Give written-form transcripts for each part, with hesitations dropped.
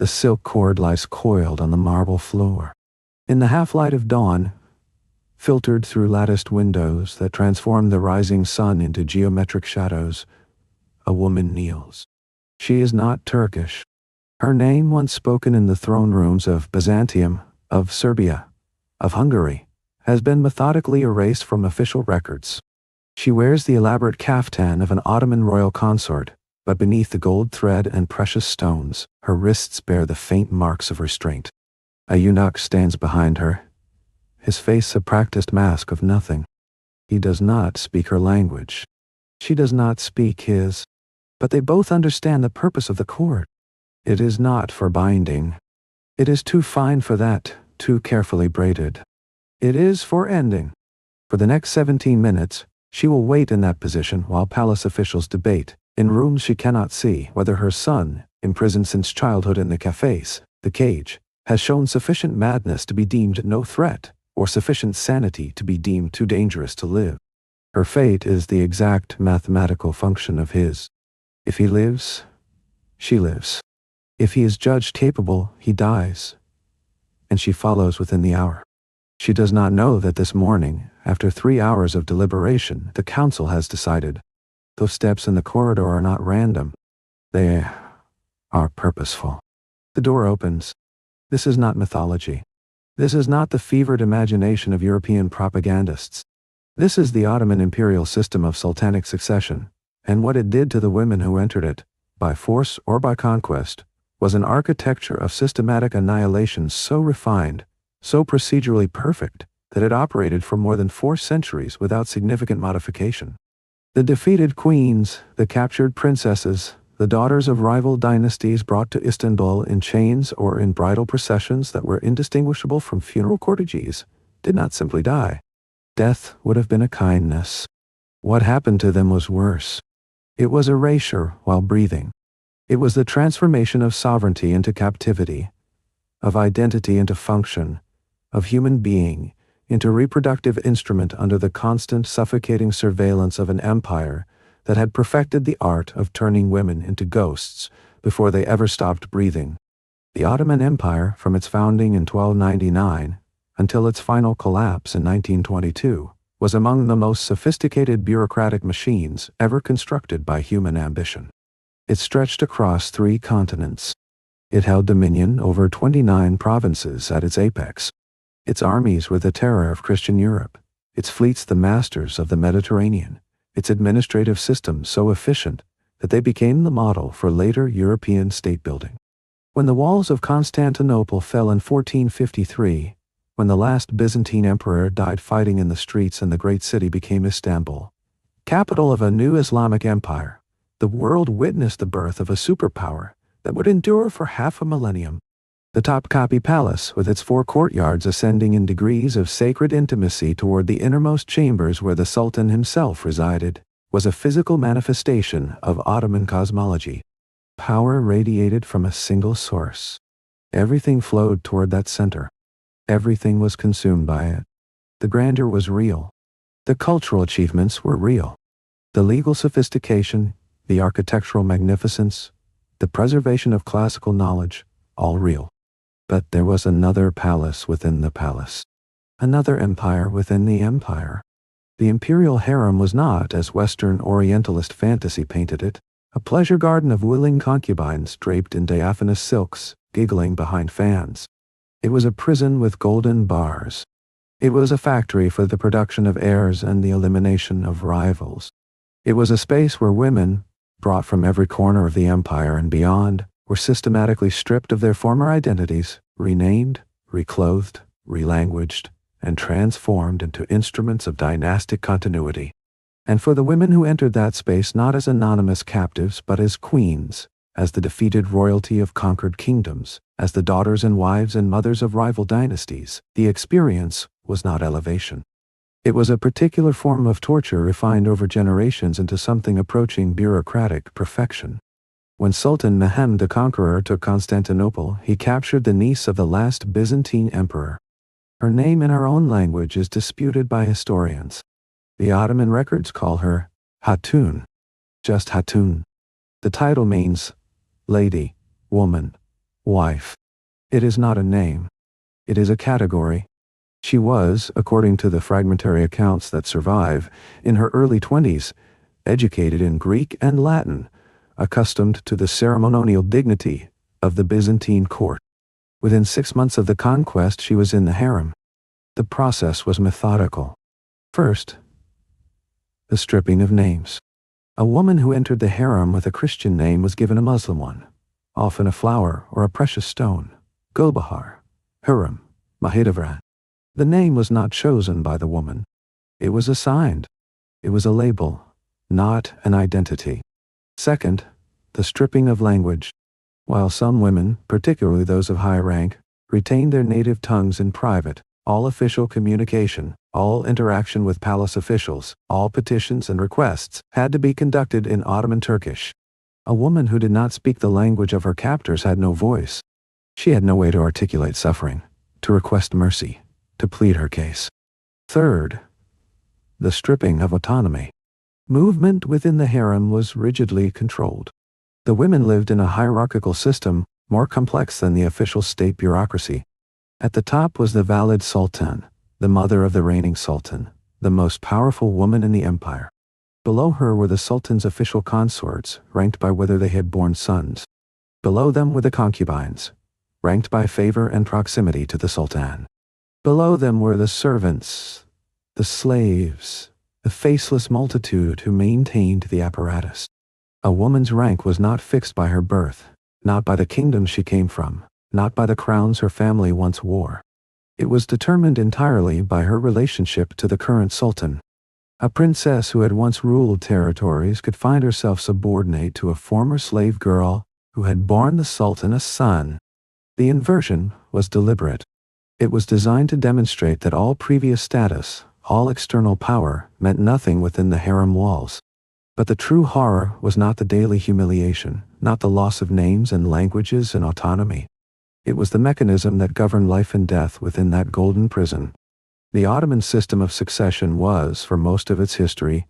The silk cord lies coiled on the marble floor. In the half-light of dawn, filtered through latticed windows that transform the rising sun into geometric shadows, a woman kneels. She is not Turkish. Her name, once spoken in the throne rooms of Byzantium, of Serbia, of Hungary, has been methodically erased from official records. She wears the elaborate kaftan of an Ottoman royal consort, but beneath the gold thread and precious stones, her wrists bear the faint marks of restraint. A eunuch stands behind her, his face a practiced mask of nothing. He does not speak her language. She does not speak his, but they both understand the purpose of the cord. It is not for binding. It is too fine for that, too carefully braided. It is for ending. For the next 17 minutes, she will wait in that position while palace officials debate, in rooms she cannot see, whether her son, imprisoned since childhood in the cafes, the cage, has shown sufficient madness to be deemed no threat, or sufficient sanity to be deemed too dangerous to live. Her fate is the exact mathematical function of his. If he lives, she lives. If he is judged capable, he dies. And she follows within the hour. She does not know that this morning, after 3 hours of deliberation, the council has decided. Those steps in the corridor are not random. They are purposeful. The door opens. This is not mythology. This is not the fevered imagination of European propagandists. This is the Ottoman imperial system of sultanic succession, and what it did to the women who entered it, by force or by conquest, was an architecture of systematic annihilation so refined, so procedurally perfect, that it operated for more than 4 centuries without significant modification. The defeated queens, the captured princesses, the daughters of rival dynasties brought to Istanbul in chains or in bridal processions that were indistinguishable from funeral corteges, did not simply die. Death would have been a kindness. What happened to them was worse. It was erasure while breathing. It was the transformation of sovereignty into captivity, of identity into function, of human being into reproductive instrument under the constant suffocating surveillance of an empire that had perfected the art of turning women into ghosts before they ever stopped breathing. The Ottoman Empire, from its founding in 1299 until its final collapse in 1922, was among the most sophisticated bureaucratic machines ever constructed by human ambition. It stretched across 3 continents. It held dominion over 29 provinces at its apex. Its armies were the terror of Christian Europe, its fleets the masters of the Mediterranean, its administrative systems so efficient that they became the model for later European state-building. When the walls of Constantinople fell in 1453, when the last Byzantine emperor died fighting in the streets and the great city became Istanbul, capital of a new Islamic empire, the world witnessed the birth of a superpower that would endure for half a millennium. The Topkapi Palace, with its 4 courtyards ascending in degrees of sacred intimacy toward the innermost chambers where the Sultan himself resided, was a physical manifestation of Ottoman cosmology. Power radiated from a single source. Everything flowed toward that center. Everything was consumed by it. The grandeur was real. The cultural achievements were real. The legal sophistication, the architectural magnificence, the preservation of classical knowledge, all real. But there was another palace within the palace. Another empire within the empire. The imperial harem was not, as Western Orientalist fantasy painted it, a pleasure garden of willing concubines draped in diaphanous silks, giggling behind fans. It was a prison with golden bars. It was a factory for the production of heirs and the elimination of rivals. It was a space where women, brought from every corner of the empire and beyond, were systematically stripped of their former identities, renamed, reclothed, relanguaged, and transformed into instruments of dynastic continuity. And for the women who entered that space not as anonymous captives but as queens, as the defeated royalty of conquered kingdoms, as the daughters and wives and mothers of rival dynasties, the experience was not elevation. It was a particular form of torture refined over generations into something approaching bureaucratic perfection. When Sultan Mehmed the Conqueror took Constantinople, he captured the niece of the last Byzantine emperor. Her name in our own language is disputed by historians. The Ottoman records call her Hatun, just Hatun. The title means lady, woman, Wife. It is not a name. It is a category. She was, according to the fragmentary accounts that survive, in her early 20s, educated in Greek and Latin, accustomed to the ceremonial dignity of the Byzantine court. Within 6 months of the conquest, she was in the harem. The process was methodical. First, the stripping of names. A woman who entered the harem with a Christian name was given a Muslim one, often a flower or a precious stone. Gulbahar, Hurrem, Mahidevran. The name was not chosen by the woman. It was assigned. It was a label, not an identity. Second, the stripping of language. While some women, particularly those of high rank, retained their native tongues in private, all official communication, all interaction with palace officials, all petitions and requests had to be conducted in Ottoman Turkish. A woman who did not speak the language of her captors had no voice. She had no way to articulate suffering, to request mercy, to plead her case. Third, the stripping of autonomy. Movement within the harem was rigidly controlled. The women lived in a hierarchical system more complex than the official state bureaucracy. At the top was the valid sultan, the mother of the reigning sultan, the most powerful woman in the empire. Below her were the sultan's official consorts, ranked by whether they had borne sons. Below them were the concubines, ranked by favor and proximity to the sultan. Below them were the servants, the slaves, the faceless multitude who maintained the apparatus. A woman's rank was not fixed by her birth, not by the kingdom she came from, not by the crowns her family once wore. It was determined entirely by her relationship to the current sultan. A princess who had once ruled territories could find herself subordinate to a former slave girl who had borne the sultan a son. The inversion was deliberate. It was designed to demonstrate that all previous status, all external power, meant nothing within the harem walls. But the true horror was not the daily humiliation, not the loss of names and languages and autonomy. It was the mechanism that governed life and death within that golden prison. The Ottoman system of succession was, for most of its history,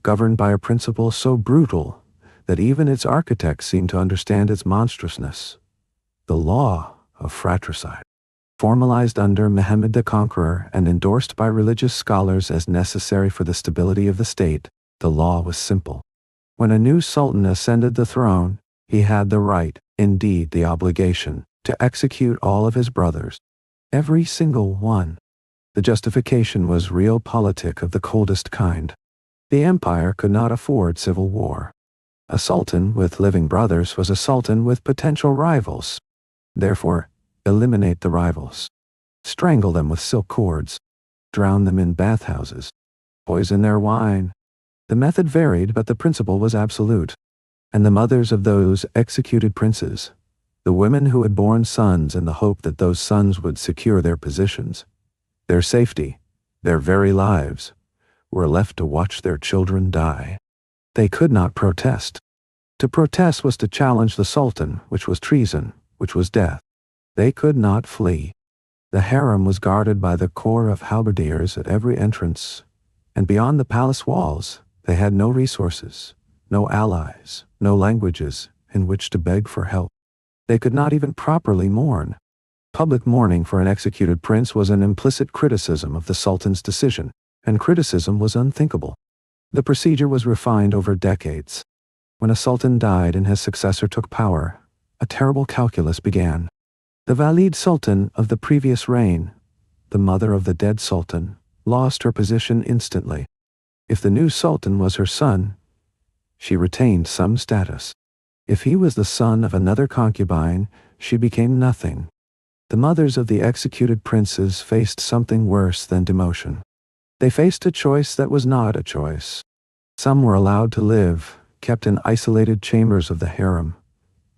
governed by a principle so brutal that even its architects seemed to understand its monstrousness. The law of fratricide. Formalized under Mehmed the Conqueror and endorsed by religious scholars as necessary for the stability of the state, the law was simple. When a new sultan ascended the throne, he had the right, indeed the obligation, to execute all of his brothers. Every single one. The justification was realpolitik of the coldest kind. The empire could not afford civil war. A sultan with living brothers was a sultan with potential rivals. Therefore, eliminate the rivals. Strangle them with silk cords. Drown them in bathhouses. Poison their wine. The method varied, but the principle was absolute. And the mothers of those executed princes, the women who had borne sons in the hope that those sons would secure their positions, their safety, their very lives, were left to watch their children die. They could not protest. To protest was to challenge the sultan, which was treason, which was death. They could not flee. The harem was guarded by the corps of halberdiers at every entrance, and beyond the palace walls, they had no resources, no allies, no languages in which to beg for help. They could not even properly mourn. Public mourning for an executed prince was an implicit criticism of the sultan's decision, and criticism was unthinkable. The procedure was refined over decades. When a sultan died and his successor took power, a terrible calculus began. The Valid Sultan of the previous reign, the mother of the dead sultan, lost her position instantly. If the new sultan was her son, she retained some status. If he was the son of another concubine, she became nothing. The mothers of the executed princes faced something worse than demotion. They faced a choice that was not a choice. Some were allowed to live, kept in isolated chambers of the harem,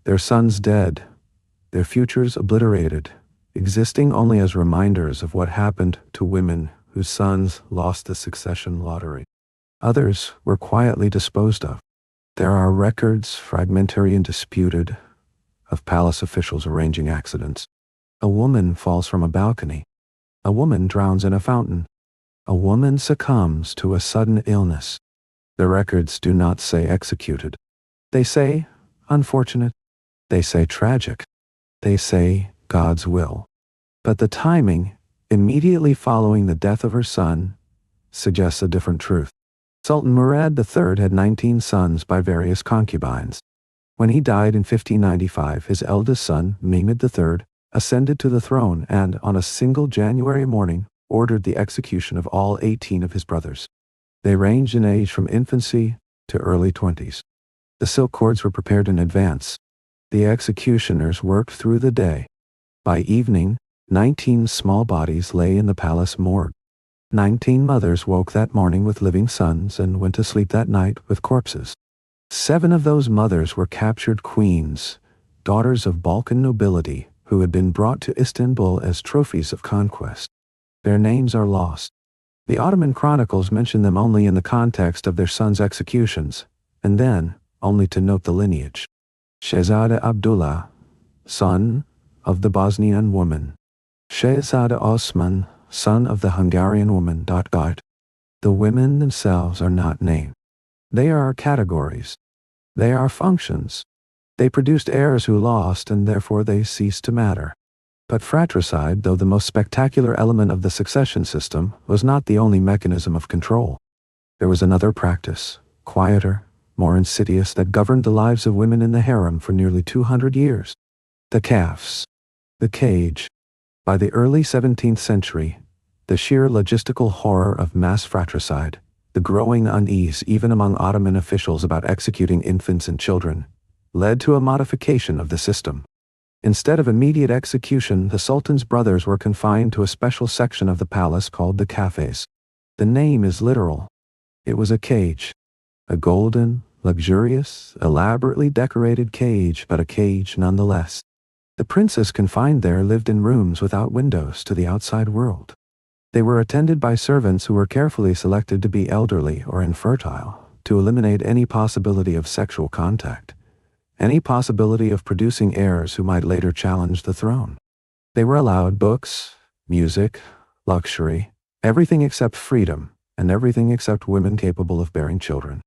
their sons dead, their futures obliterated, existing only as reminders of what happened to women whose sons lost the succession lottery. Others were quietly disposed of. There are records, fragmentary and disputed, of palace officials arranging accidents. A woman falls from a balcony. A woman drowns in a fountain. A woman succumbs to a sudden illness. The records do not say executed. They say unfortunate. They say tragic. They say God's will. But the timing, immediately following the death of her son, suggests a different truth. Sultan Murad III had 19 sons by various concubines. When he died in 1595, his eldest son, Mehmed III, ascended to the throne and, on a single January morning, ordered the execution of all 18 of his brothers. They ranged in age from infancy to early 20s. The silk cords were prepared in advance. The executioners worked through the day. By evening, 19 small bodies lay in the palace morgue. 19 mothers woke that morning with living sons and went to sleep that night with corpses. 7 of those mothers were captured queens, daughters of Balkan nobility, who had been brought to Istanbul as trophies of conquest. Their names are lost. The Ottoman chronicles mention them only in the context of their sons' executions, and then only to note the lineage. Shehzada Abdullah, son of the Bosnian woman. Shehzada Osman, son of the Hungarian woman. The women themselves are not named. They are categories. They are functions. They produced heirs who lost, and therefore they ceased to matter. But fratricide, though the most spectacular element of the succession system, was not the only mechanism of control. There was another practice, quieter, more insidious, that governed the lives of women in the harem for nearly 200 years. The kafs. The cage. By the early 17th century, the sheer logistical horror of mass fratricide, the growing unease even among Ottoman officials about executing infants and children, led to a modification of the system. Instead of immediate execution, the Sultan's brothers were confined to a special section of the palace called the cafes. The name is literal. It was a cage. A golden, luxurious, elaborately decorated cage, but a cage nonetheless. The princes confined there lived in rooms without windows to the outside world. They were attended by servants who were carefully selected to be elderly or infertile, to eliminate any possibility of sexual contact, any possibility of producing heirs who might later challenge the throne. They were allowed books, music, luxury, everything except freedom, and everything except women capable of bearing children.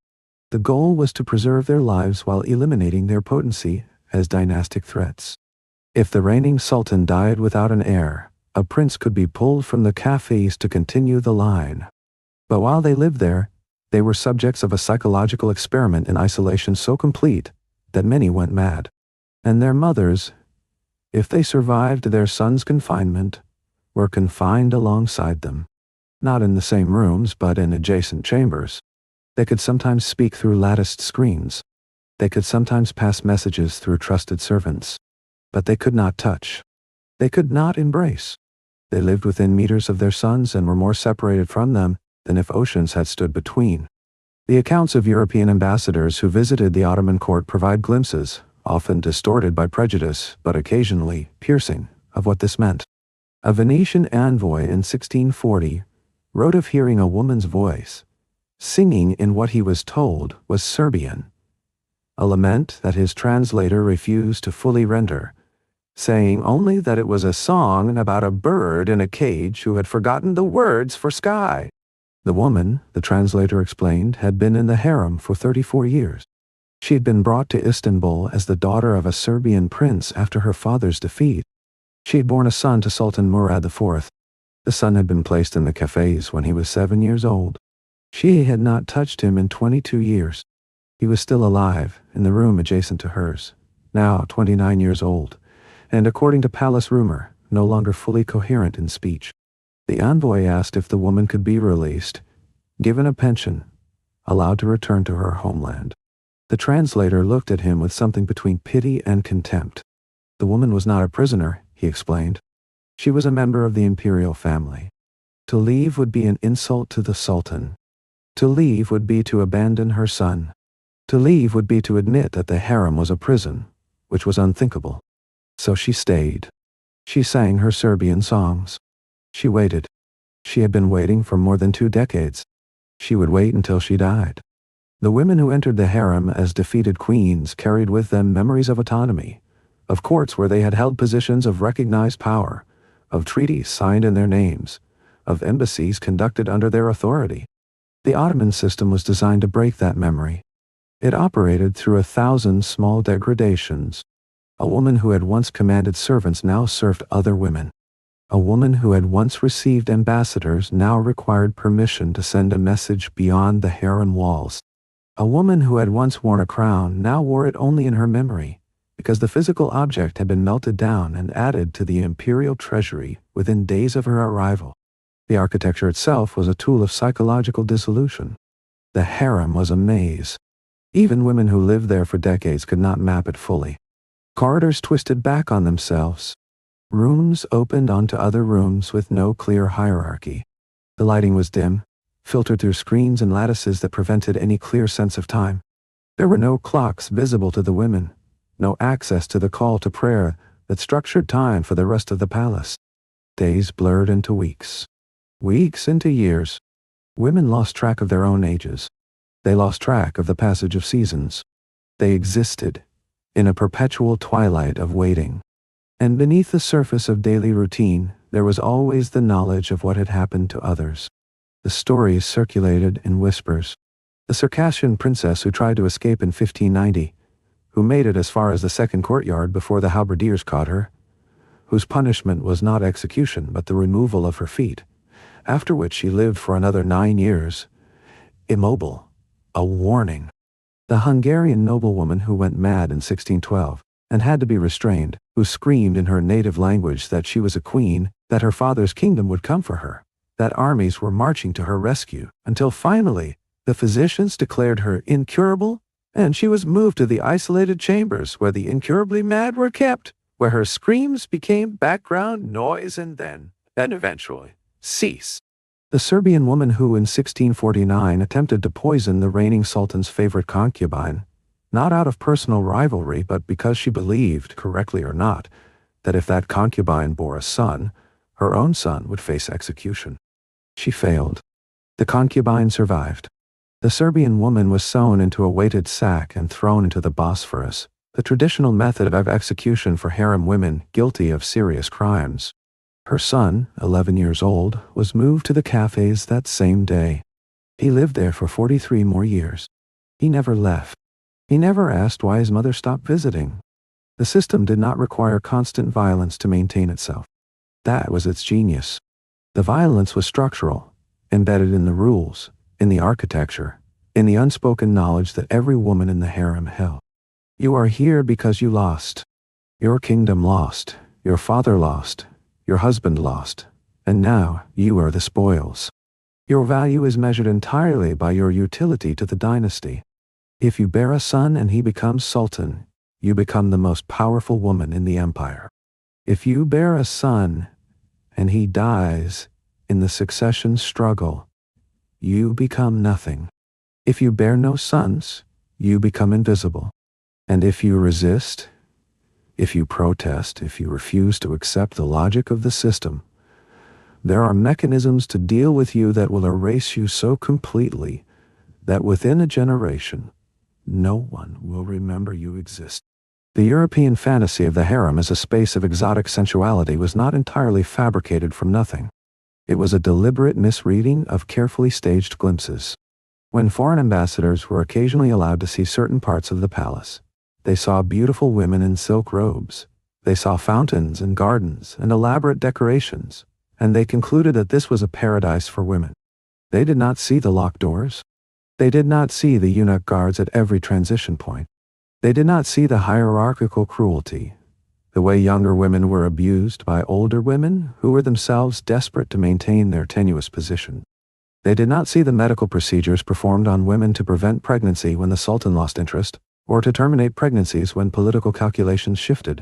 The goal was to preserve their lives while eliminating their potency as dynastic threats. If the reigning sultan died without an heir, a prince could be pulled from the cafes to continue the line. But while they lived there, they were subjects of a psychological experiment in isolation so complete that many went mad. And their mothers, if they survived their sons' confinement, were confined alongside them. Not in the same rooms, but in adjacent chambers. They could sometimes speak through latticed screens. They could sometimes pass messages through trusted servants. But they could not touch. They could not embrace. They lived within meters of their sons and were more separated from them than if oceans had stood between. The accounts of European ambassadors who visited the Ottoman court provide glimpses, often distorted by prejudice, but occasionally piercing, of what this meant. A Venetian envoy in 1640 wrote of hearing a woman's voice, singing in what he was told was Serbian, a lament that his translator refused to fully render, saying only that it was a song about a bird in a cage who had forgotten the words for sky. The woman, the translator explained, had been in the harem for 34 years. She had been brought to Istanbul as the daughter of a Serbian prince after her father's defeat. She had borne a son to Sultan Murad IV. The son had been placed in the cafes when he was 7 years old. She had not touched him in 22 years. He was still alive, in the room adjacent to hers, now 29 years old, and according to palace rumor, no longer fully coherent in speech. The envoy asked if the woman could be released, given a pension, allowed to return to her homeland. The translator looked at him with something between pity and contempt. The woman was not a prisoner, he explained. She was a member of the imperial family. To leave would be an insult to the sultan. To leave would be to abandon her son. To leave would be to admit that the harem was a prison, which was unthinkable. So she stayed. She sang her Serbian songs. She waited. She had been waiting for more than 2 decades. She would wait until she died. The women who entered the harem as defeated queens carried with them memories of autonomy, of courts where they had held positions of recognized power, of treaties signed in their names, of embassies conducted under their authority. The Ottoman system was designed to break that memory. It operated through 1,000 small degradations. A woman who had once commanded servants now served other women. A woman who had once received ambassadors now required permission to send a message beyond the harem walls. A woman who had once worn a crown now wore it only in her memory, because the physical object had been melted down and added to the imperial treasury within days of her arrival. The architecture itself was a tool of psychological dissolution. The harem was a maze. Even women who lived there for decades could not map it fully. Corridors twisted back on themselves. Rooms opened onto other rooms with no clear hierarchy. The lighting was dim, filtered through screens and lattices that prevented any clear sense of time. There were no clocks visible to the women, no access to the call to prayer that structured time for the rest of the palace. Days blurred into weeks. Weeks into years. Women lost track of their own ages. They lost track of the passage of seasons. They existed in a perpetual twilight of waiting. And beneath the surface of daily routine, there was always the knowledge of what had happened to others. The stories circulated in whispers. The Circassian princess who tried to escape in 1590, who made it as far as the second courtyard before the halberdiers caught her, whose punishment was not execution but the removal of her feet, after which she lived for another 9 years, immobile, a warning. The Hungarian noblewoman who went mad in 1612 and had to be restrained, who screamed in her native language that she was a queen, that her father's kingdom would come for her, that armies were marching to her rescue, until finally the physicians declared her incurable, and she was moved to the isolated chambers where the incurably mad were kept, where her screams became background noise and eventually, cease. The Serbian woman who in 1649 attempted to poison the reigning sultan's favorite concubine, not out of personal rivalry but because she believed, correctly or not, that if that concubine bore a son, her own son would face execution. She failed. The concubine survived. The Serbian woman was sewn into a weighted sack and thrown into the Bosphorus, the traditional method of execution for harem women guilty of serious crimes. Her son, 11 years old, was moved to the cafes that same day. He lived there for 43 more years. He never left. He never asked why his mother stopped visiting. The system did not require constant violence to maintain itself. That was its genius. The violence was structural, embedded in the rules, in the architecture, in the unspoken knowledge that every woman in the harem held. You are here because you lost. Your kingdom lost. Your father lost. Your husband lost. And now you are the spoils. Your value is measured entirely by your utility to the dynasty. If you bear a son and he becomes sultan, you become the most powerful woman in the empire. If you bear a son and he dies in the succession struggle, you become nothing. If you bear no sons, you become invisible. And if you resist, if you protest, if you refuse to accept the logic of the system, there are mechanisms to deal with you that will erase you so completely that within a generation, no one will remember you exist. The European fantasy of the harem as a space of exotic sensuality was not entirely fabricated from nothing. It was a deliberate misreading of carefully staged glimpses. When foreign ambassadors were occasionally allowed to see certain parts of the palace, they saw beautiful women in silk robes. They saw fountains and gardens and elaborate decorations, and they concluded that this was a paradise for women. They did not see the locked doors. They did not see the eunuch guards at every transition point. They did not see the hierarchical cruelty, the way younger women were abused by older women who were themselves desperate to maintain their tenuous position. They did not see the medical procedures performed on women to prevent pregnancy when the sultan lost interest, or to terminate pregnancies when political calculations shifted.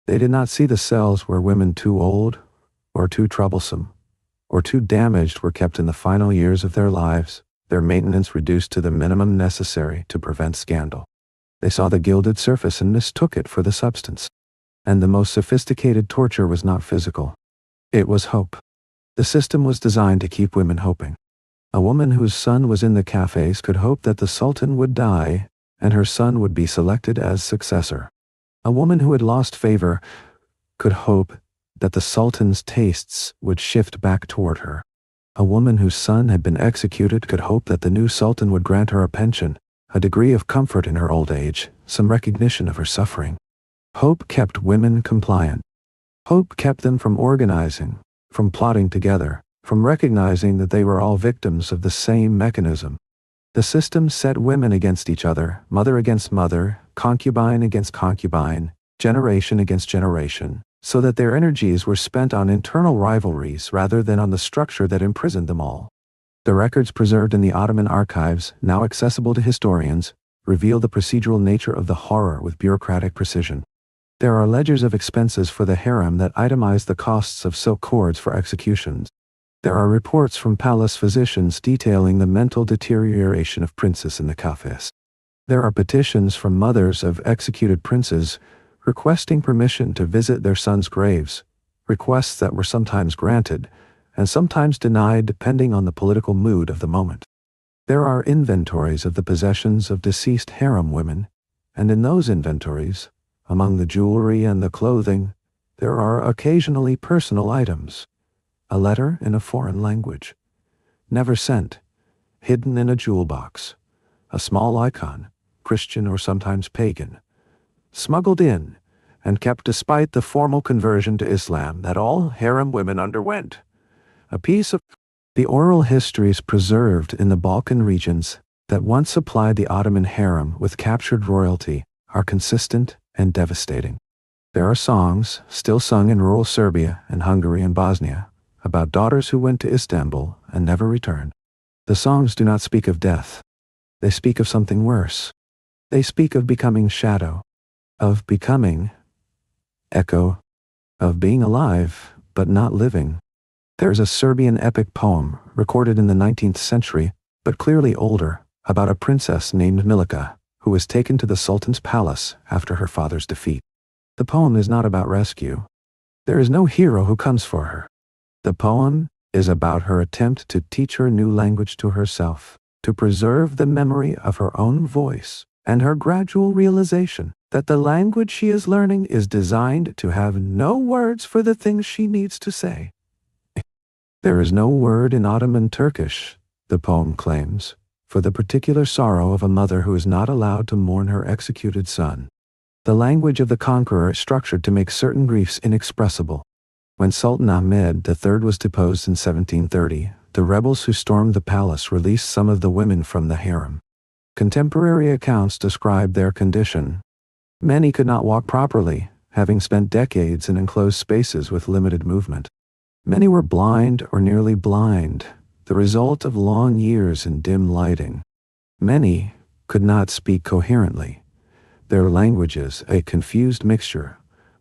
They did not see the cells where women too old, or too troublesome, or too damaged were kept in the final years of their lives, their maintenance reduced to the minimum necessary to prevent scandal. They saw the gilded surface and mistook it for the substance. And the most sophisticated torture was not physical. It was hope. The system was designed to keep women hoping. A woman whose son was in the cafes could hope that the sultan would die and her son would be selected as successor. A woman who had lost favor could hope that the sultan's tastes would shift back toward her. A woman whose son had been executed could hope that the new sultan would grant her a pension, a degree of comfort in her old age, some recognition of her suffering. Hope kept women compliant. Hope kept them from organizing, from plotting together, from recognizing that they were all victims of the same mechanism. The system set women against each other, mother against mother, concubine against concubine, generation against generation, so that their energies were spent on internal rivalries rather than on the structure that imprisoned them all. The records preserved in the Ottoman archives, now accessible to historians, reveal the procedural nature of the horror with bureaucratic precision. There are ledgers of expenses for the harem that itemize the costs of silk cords for executions. There are reports from palace physicians detailing the mental deterioration of princes in the cafés. There are petitions from mothers of executed princes requesting permission to visit their sons' graves, requests that were sometimes granted and sometimes denied depending on the political mood of the moment. There are inventories of the possessions of deceased harem women, and in those inventories, among the jewelry and the clothing, there are occasionally personal items. A letter in a foreign language, never sent, hidden in a jewel box, a small icon, Christian or sometimes pagan, smuggled in and kept despite the formal conversion to Islam that all harem women underwent. A piece of the oral histories preserved in the Balkan regions that once supplied the Ottoman harem with captured royalty are consistent and devastating. There are songs, still sung in rural Serbia and Hungary and Bosnia, about daughters who went to Istanbul and never returned. The songs do not speak of death. They speak of something worse. They speak of becoming shadow, of becoming echo, of being alive but not living. There is a Serbian epic poem recorded in the 19th century, but clearly older, about a princess named Milica, who was taken to the Sultan's palace after her father's defeat. The poem is not about rescue. There is no hero who comes for her. The poem is about her attempt to teach her new language to herself, to preserve the memory of her own voice, and her gradual realization that the language she is learning is designed to have no words for the things she needs to say. There is no word in Ottoman Turkish, the poem claims, for the particular sorrow of a mother who is not allowed to mourn her executed son. The language of the conqueror is structured to make certain griefs inexpressible. When Sultan Ahmed III was deposed in 1730, the rebels who stormed the palace released some of the women from the harem. Contemporary accounts describe their condition. Many could not walk properly, having spent decades in enclosed spaces with limited movement. Many were blind or nearly blind, the result of long years in dim lighting. Many could not speak coherently, their languages a confused mixture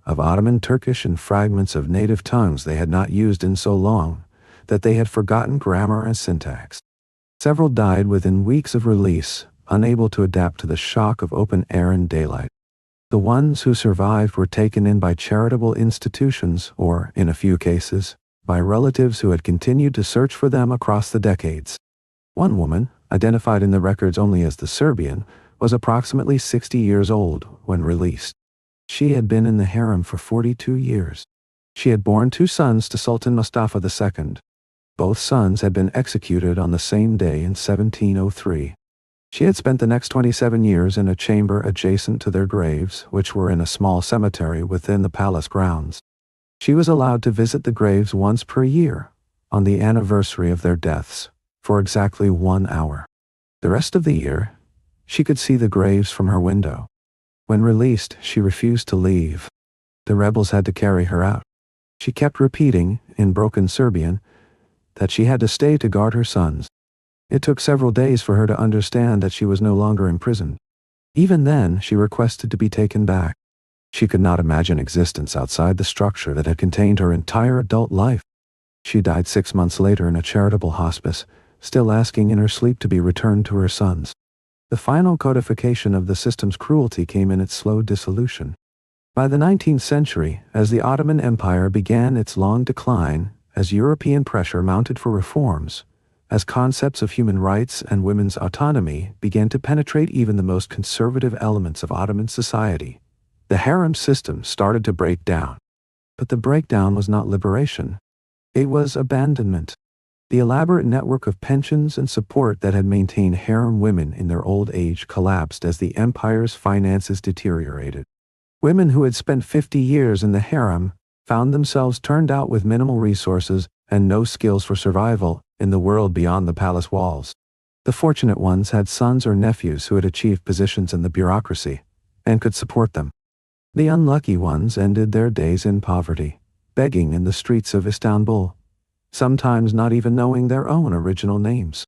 of Ottoman Turkish and fragments of native tongues they had not used in so long that they had forgotten grammar and syntax. Several died within weeks of release, unable to adapt to the shock of open air and daylight. The ones who survived were taken in by charitable institutions or, in a few cases, by relatives who had continued to search for them across the decades. One woman, identified in the records only as the Serbian, was approximately 60 years old when released. She had been in the harem for 42 years. She had borne 2 sons to Sultan Mustafa II. Both sons had been executed on the same day in 1703. She had spent the next 27 years in a chamber adjacent to their graves, which were in a small cemetery within the palace grounds. She was allowed to visit the graves once per year, on the anniversary of their deaths, for exactly 1 hour. The rest of the year, she could see the graves from her window. When released, she refused to leave. The rebels had to carry her out. She kept repeating, in broken Serbian, that she had to stay to guard her sons. It took several days for her to understand that she was no longer imprisoned. Even then, she requested to be taken back. She could not imagine existence outside the structure that had contained her entire adult life. She died 6 months later in a charitable hospice, still asking in her sleep to be returned to her sons. The final codification of the system's cruelty came in its slow dissolution. By the 19th century, as the Ottoman Empire began its long decline, as European pressure mounted for reforms, as concepts of human rights and women's autonomy began to penetrate even the most conservative elements of Ottoman society, the harem system started to break down. But the breakdown was not liberation. It was abandonment. The elaborate network of pensions and support that had maintained harem women in their old age collapsed as the empire's finances deteriorated. Women who had spent 50 years in the harem found themselves turned out with minimal resources and no skills for survival in the world beyond the palace walls. The fortunate ones had sons or nephews who had achieved positions in the bureaucracy and could support them. The unlucky ones ended their days in poverty, begging in the streets of Istanbul, sometimes not even knowing their own original names.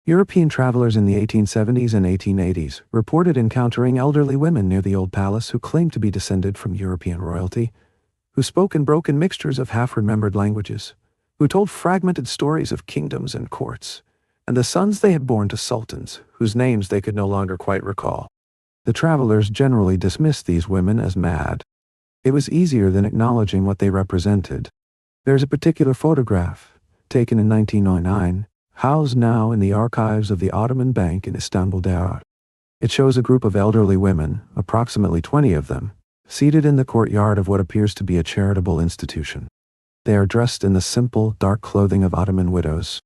European travelers in the 1870s and 1880s reported encountering elderly women near the old palace who claimed to be descended from European royalty, who spoke in broken mixtures of half-remembered languages, who told fragmented stories of kingdoms and courts, and the sons they had borne to sultans, whose names they could no longer quite recall. The travelers generally dismissed these women as mad. It was easier than acknowledging what they represented. There's a particular photograph, taken in 1909, housed now in the archives of the Ottoman Bank in Istanbul. It shows a group of elderly women, approximately 20 of them, seated in the courtyard of what appears to be a charitable institution. They are dressed in the simple, dark clothing of Ottoman widows.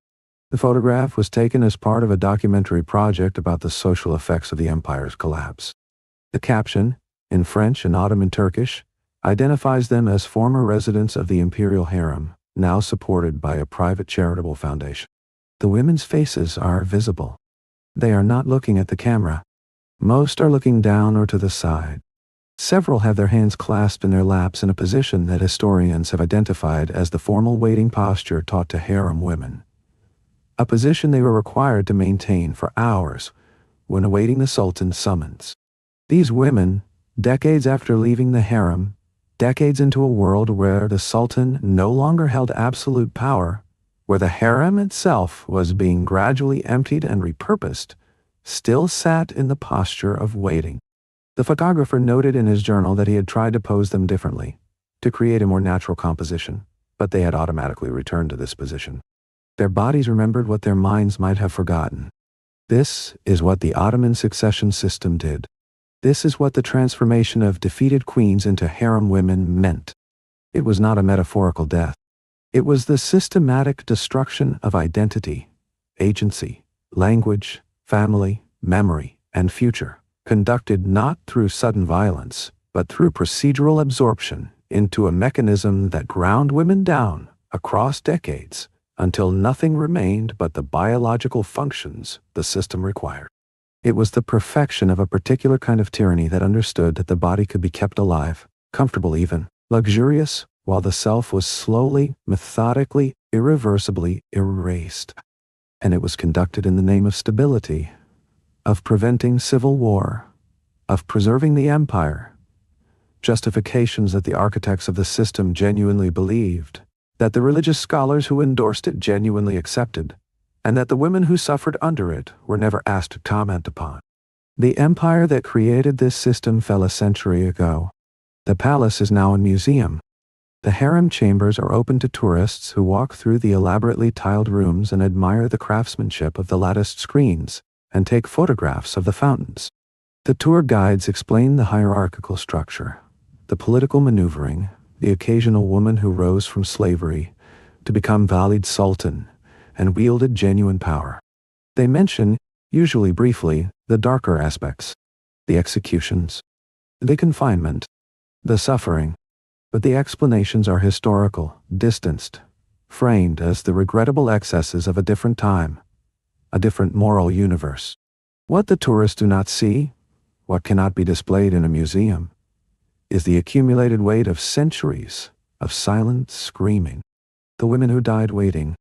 The photograph was taken as part of a documentary project about the social effects of the empire's collapse. The caption, in French and Ottoman Turkish, identifies them as former residents of the imperial harem, now supported by a private charitable foundation. The women's faces are visible. They are not looking at the camera. Most are looking down or to the side. Several have their hands clasped in their laps in a position that historians have identified as the formal waiting posture taught to harem women, a position they were required to maintain for hours when awaiting the sultan's summons. These women, decades after leaving the harem, decades into a world where the sultan no longer held absolute power, where the harem itself was being gradually emptied and repurposed, still sat in the posture of waiting. The photographer noted in his journal that he had tried to pose them differently, to create a more natural composition, but they had automatically returned to this position. Their bodies remembered what their minds might have forgotten. This is what the Ottoman succession system did. This is what the transformation of defeated queens into harem women meant. It was not a metaphorical death. It was the systematic destruction of identity, agency, language, family, memory, and future, conducted not through sudden violence, but through procedural absorption into a mechanism that ground women down across decades until nothing remained but the biological functions the system required. It was the perfection of a particular kind of tyranny that understood that the body could be kept alive, comfortable even, luxurious, while the self was slowly, methodically, irreversibly erased. And it was conducted in the name of stability, of preventing civil war, of preserving the empire, justifications that the architects of the system genuinely believed, that the religious scholars who endorsed it genuinely accepted, and that the women who suffered under it were never asked to comment upon. The empire that created this system fell a century ago. The palace is now a museum. The harem chambers are open to tourists who walk through the elaborately tiled rooms and admire the craftsmanship of the latticed screens and take photographs of the fountains. The tour guides explain the hierarchical structure, the political maneuvering, the occasional woman who rose from slavery to become Valid Sultan and wielded genuine power. They mention, usually briefly, the darker aspects, the executions, the confinement, the suffering, but the explanations are historical, distanced, framed as the regrettable excesses of a different time, a different moral universe. What the tourists do not see, what cannot be displayed in a museum, is the accumulated weight of centuries of silent screaming. The women who died waiting,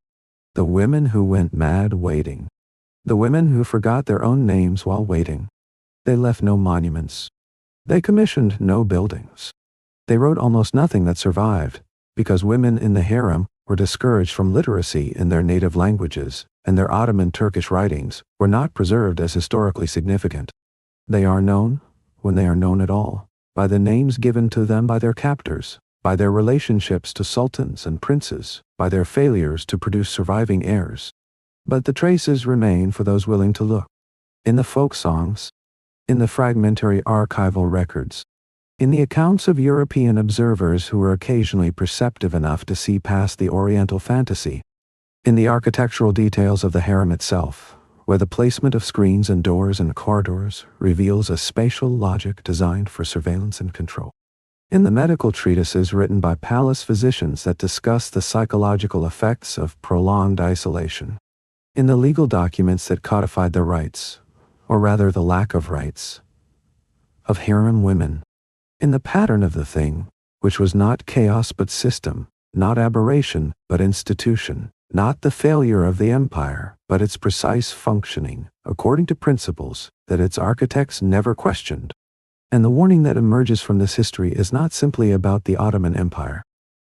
the women who went mad waiting, the women who forgot their own names while waiting. They left no monuments. They commissioned no buildings. They wrote almost nothing that survived, because women in the harem were discouraged from literacy in their native languages, and their Ottoman Turkish writings were not preserved as historically significant. They are known, when they are known at all, by the names given to them by their captors, by their relationships to sultans and princes, by their failures to produce surviving heirs. But the traces remain for those willing to look. In the folk songs, in the fragmentary archival records, in the accounts of European observers who were occasionally perceptive enough to see past the Oriental fantasy, in the architectural details of the harem itself, where the placement of screens and doors and corridors reveals a spatial logic designed for surveillance and control. In the medical treatises written by palace physicians that discuss the psychological effects of prolonged isolation. In the legal documents that codified the rights, or rather the lack of rights, of harem women. In the pattern of the thing, which was not chaos but system, not aberration but institution, not the failure of the empire, but its precise functioning, according to principles that its architects never questioned. And the warning that emerges from this history is not simply about the Ottoman Empire.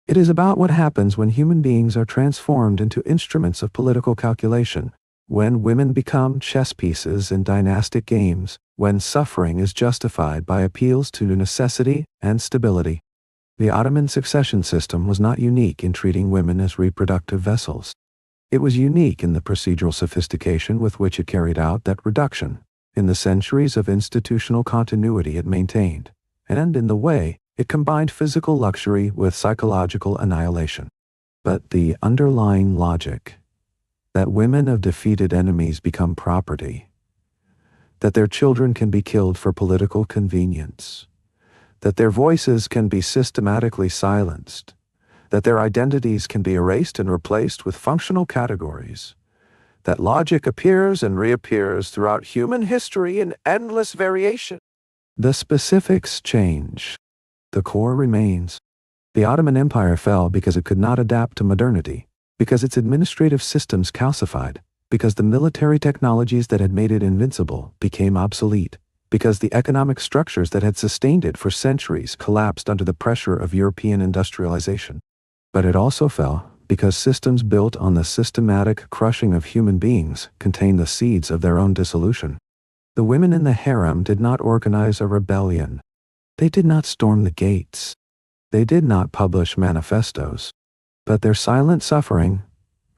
It is about what happens when human beings are transformed into instruments of political calculation, when women become chess pieces in dynastic games, when suffering is justified by appeals to necessity and stability. The Ottoman succession system was not unique in treating women as reproductive vessels. It was unique in the procedural sophistication with which it carried out that reduction, in the centuries of institutional continuity it maintained, and in the way it combined physical luxury with psychological annihilation. But the underlying logic, that women of defeated enemies become property, that their children can be killed for political convenience, that their voices can be systematically silenced, that their identities can be erased and replaced with functional categories, that logic appears and reappears throughout human history in endless variation. The specifics change. The core remains. The Ottoman Empire fell because it could not adapt to modernity, because its administrative systems calcified, because the military technologies that had made it invincible became obsolete, because the economic structures that had sustained it for centuries collapsed under the pressure of European industrialization. But it also fell because systems built on the systematic crushing of human beings contain the seeds of their own dissolution. The women in the harem did not organize a rebellion. They did not storm the gates. They did not publish manifestos. But their silent suffering,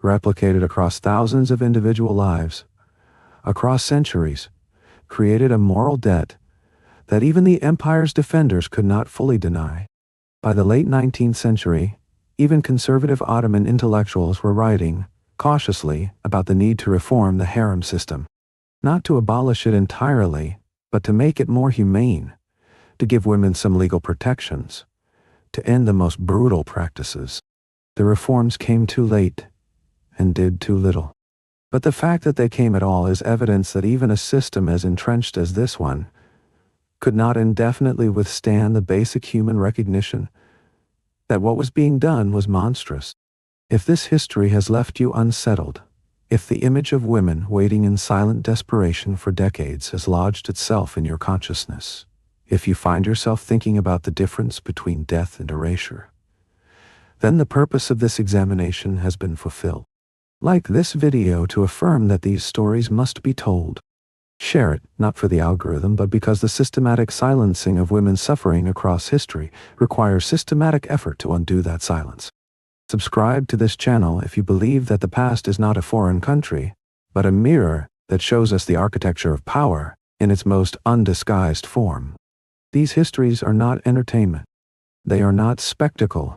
replicated across thousands of individual lives, across centuries, created a moral debt that even the empire's defenders could not fully deny. By the late 19th century, even conservative Ottoman intellectuals were writing, cautiously, about the need to reform the harem system. Not to abolish it entirely, but to make it more humane, to give women some legal protections, to end the most brutal practices. The reforms came too late, and did too little. But the fact that they came at all is evidence that even a system as entrenched as this one could not indefinitely withstand the basic human recognition that what was being done was monstrous. If this history has left you unsettled, if the image of women waiting in silent desperation for decades has lodged itself in your consciousness, if you find yourself thinking about the difference between death and erasure, then the purpose of this examination has been fulfilled. Like this video to affirm that these stories must be told. Share it, not for the algorithm, but because the systematic silencing of women's suffering across history requires systematic effort to undo that silence. Subscribe to this channel if you believe that the past is not a foreign country, but a mirror that shows us the architecture of power in its most undisguised form. These histories are not entertainment. They are not spectacle.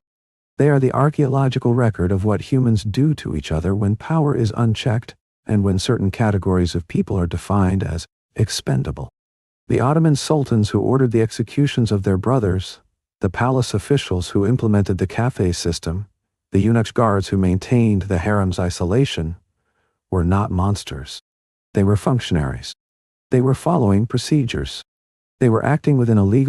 They are the archaeological record of what humans do to each other when power is unchecked and when certain categories of people are defined as expendable. The Ottoman sultans who ordered the executions of their brothers, the palace officials who implemented the cafe system, the eunuch guards who maintained the harem's isolation, were not monsters. They were functionaries. They were following procedures. They were acting within a legal